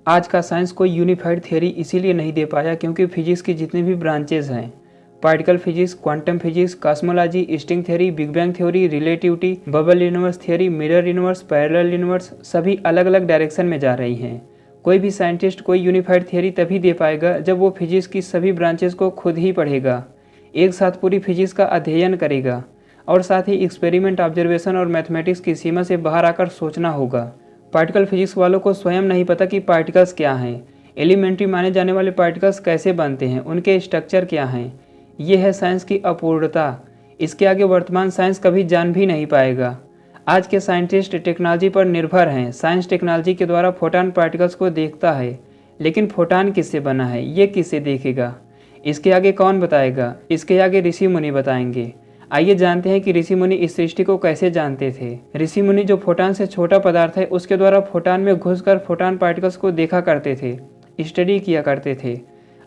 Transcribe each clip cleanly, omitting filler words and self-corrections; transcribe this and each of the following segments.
आज का साइंस कोई यूनिफाइड थियरी इसीलिए नहीं दे पाया क्योंकि फिजिक्स की जितनी भी ब्रांचेज हैं, particle physics, quantum physics, cosmology, string theory, big bang theory, relativity, bubble universe theory, mirror universe, parallel universe, सभी अलग अलग डायरेक्शन में जा रही हैं। कोई भी साइंटिस्ट कोई यूनिफाइड थियरी तभी दे पाएगा जब वो फिजिक्स की सभी ब्रांचेस को खुद ही पढ़ेगा, एक साथ पूरी फिजिक्स का अध्ययन करेगा और साथ ही एक्सपेरिमेंट, ऑब्जर्वेशन और मैथमेटिक्स की सीमा से बाहर आकर सोचना होगा। पार्टिकल फिजिक्स वालों को स्वयं नहीं पता कि पार्टिकल्स क्या हैं, एलिमेंट्री माने जाने वाले पार्टिकल्स कैसे बनते हैं, उनके स्ट्रक्चर क्या हैं। ये है साइंस की अपूर्णता। इसके आगे वर्तमान साइंस कभी जान भी नहीं पाएगा। आज के साइंटिस्ट टेक्नोलॉजी पर निर्भर हैं। साइंस टेक्नोलॉजी के द्वारा फोटॉन पार्टिकल्स को देखता है, लेकिन फोटॉन किससे बना है, ये किससे देखेगा? इसके आगे कौन बताएगा? इसके आगे ऋषि मुनि बताएंगे। आइए जानते हैं कि ऋषि मुनि इस सृष्टि को कैसे जानते थे। ऋषि मुनि जो फोटॉन से छोटा पदार्थ है उसके द्वारा फोटॉन में घुसकर फोटॉन पार्टिकल्स को देखा करते थे, स्टडी किया करते थे।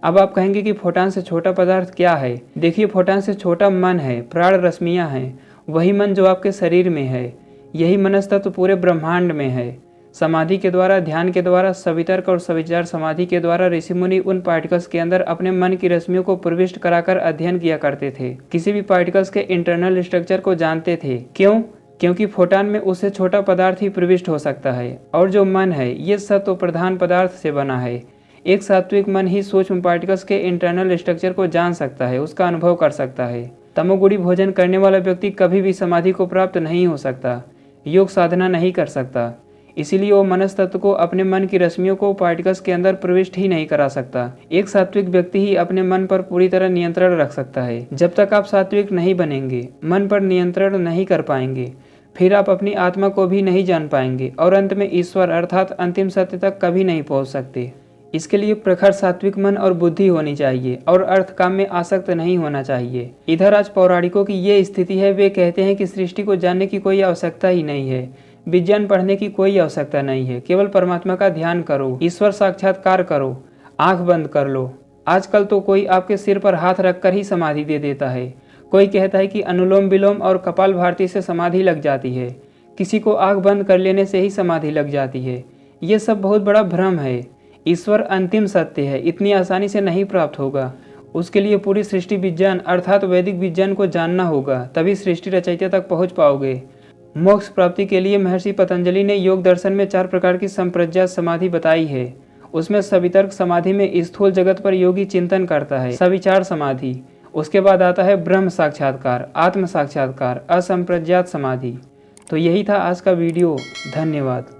अब आप कहेंगे कि फोटॉन से छोटा पदार्थ क्या है? देखिए, फोटॉन से छोटा मन है, प्राण रश्मियाँ हैं, वही मन जो आपके शरीर में है। यही मनस्तत्व पूरे ब्रह्मांड में है। समाधि के द्वारा, ध्यान के द्वारा, सवितर्क और सविचार समाधि के द्वारा ऋषि मुनि उन पार्टिकल्स के अंदर अपने मन की रश्मियों को प्रविष्ट कराकर अध्ययन किया करते थे। किसी भी पार्टिकल्स के इंटरनल स्ट्रक्चर को जानते थे। क्यों? क्योंकि फोटॉन में उससे छोटा पदार्थ ही प्रविष्ट हो सकता है। और जो मन है ये सत्व प्रधान पदार्थ से बना है। एक सात्विक मन ही सूक्ष्म पार्टिकल्स के इंटरनल स्ट्रक्चर को जान सकता है, उसका अनुभव कर सकता है। तमोगुणी भोजन करने वाला व्यक्ति कभी भी समाधि को प्राप्त नहीं हो सकता, योग साधना नहीं कर सकता। इसीलिए वो मनस्तत्व को, अपने मन की रश्मियों को पार्टिकल्स के अंदर प्रविष्ट ही नहीं करा सकता। एक सात्विक व्यक्ति ही अपने मन पर पूरी तरह नियंत्रण रख सकता है। जब तक आप सात्विक नहीं बनेंगे, मन पर नियंत्रण नहीं कर पाएंगे, फिर आप अपनी आत्मा को भी नहीं जान पाएंगे और अंत में ईश्वर अर्थात अंतिम सत्य तक कभी नहीं पहुंच सकते। इसके लिए प्रखर सात्विक मन और बुद्धि होनी चाहिए और अर्थ काम में आसक्त नहीं होना चाहिए। इधर आज पौराणिकों की ये स्थिति है, वे कहते हैं कि सृष्टि को जानने की कोई आवश्यकता ही नहीं है, विज्ञान पढ़ने की कोई आवश्यकता नहीं है, केवल परमात्मा का ध्यान करो, ईश्वर साक्षात्कार करो, आंख बंद कर लो। आजकल तो कोई आपके सिर पर हाथ रखकर ही समाधि दे देता है। कोई कहता है कि अनुलोम विलोम और कपाल भारती से समाधि लग जाती है, किसी को आंख बंद कर लेने से ही समाधि लग जाती है। ये सब बहुत बड़ा भ्रम है। ईश्वर अंतिम सत्य है, इतनी आसानी से नहीं प्राप्त होगा। उसके लिए पूरी सृष्टि विज्ञान अर्थात वैदिक विज्ञान को जानना होगा, तभी सृष्टि रचयिता तक पहुंच पाओगे। मोक्ष प्राप्ति के लिए महर्षि पतंजलि ने योग दर्शन में 4 प्रकार की संप्रज्ञात समाधि बताई है। उसमें सवितर्क समाधि में स्थूल जगत पर योगी चिंतन करता है, सविचार समाधि। उसके बाद आता है ब्रह्म साक्षात्कार, आत्म साक्षात्कार, असंप्रज्ञात समाधि। तो यही था आज का वीडियो। धन्यवाद।